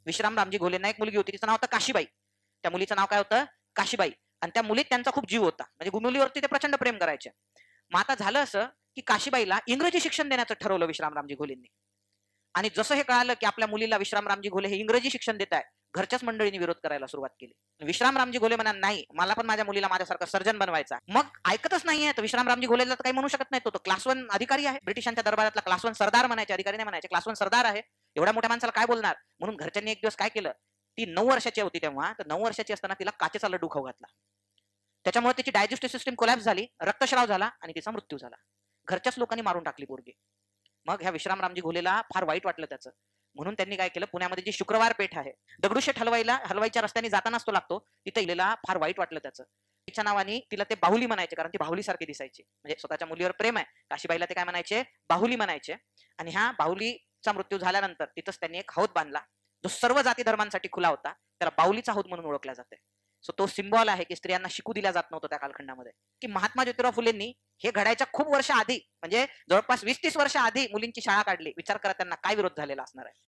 विश्राम रामजी घोलेंना एक मुलगी होती, तिचं नाव होतं काशीबाई. त्या मुलीचं नाव काय होतं? काशीबाई. आणि त्या मुलीत त्यांचा खूप जीव होता. म्हणजे मुलीवरती ते प्रचंड प्रेम करायचे. मग आता झालं असं, की काशीबाईला इंग्रजी शिक्षण देण्याचं ठरवलं विश्राम रामजी घोलेंनी. आणि जसं हे कळालं, की आपल्या मुलीला विश्राम रामजी घोले हे इंग्रजी शिक्षण देत आहे, घरच्याच मंडळींनी विरोध करायला सुरुवात केली. विश्राम रामजी घोले म्हणाले, "नाही, मला पण माझ्या मुलीला माझ्यासारखा सर्जन बनवायचा." मग ऐकतच नाहीये. तर विश्राम रामजी घोलेला तर काही म्हणू शकत नाही. तो क्लास 1 अधिकारी आहे. ब्रिटिशांच्या दरबारातला क्लास 1 सरदार म्हणायचे, अधिकारी नाही म्हणायचे. क्लास 1 सरदार आहे. एवढ्या मोठ्या माणसाला काय बोलणार? म्हणून घरच्यांनी एक दिवस काय केलं, ती 9 वर्षाची होती तेव्हा, तर 9 वर्षाची असताना तिला काचेचा लड्डू खाऊ घातला. त्याच्यामुळे तिची डायजेस्टिव्ह सिस्टम कोलॅप्स झाली, रक्तस्राव झाला आणि तिचा मृत्यू झाला. घरच्याच लोकांनी मारून टाकली पोरगी. मग ह्या विश्राम रामजी घोलेला फार वाईट वाटलं त्याचं. म्हणून त्यांनी काय केलं, पुण्यामध्ये जी शुक्रवार पेठ आहे, दगडूशेठ हलवाईच्या रस्त्याने जातानाच तो लागतो, तिथे गेलेला फार वाईट वाटलं त्याचं. तिच्या नावाने तिला ते बाहुली म्हणायचे, कारण ती बाहुलीसारखी दिसायची. म्हणजे स्वतःच्या मुलीवर प्रेम आहे. काशीबाईला ते काय म्हणायचे? बाहुली म्हणायचे. आणि ह्या बाहुलीचा मृत्यू झाल्यानंतर तिथंच त्यांनी एक हौद बांधला, जो सर्व जाती धर्मांसाठी खुला होता. त्याला बाहुलीचा हौद म्हणून ओळखला जाते. सो तो सिम्बॉल आहे, की स्त्रियांना शिकू दिल्या जात नव्हतं त्या कालखंडामध्ये, की महात्मा ज्योतिराव फुलेंनी हे घडायच्या खूप वर्ष आधी, म्हणजे जवळपास 20-30 वर्ष आधी मुलींची शाळा काढली. विचार करा त्यांना काय विरोध झालेला असणार आहे.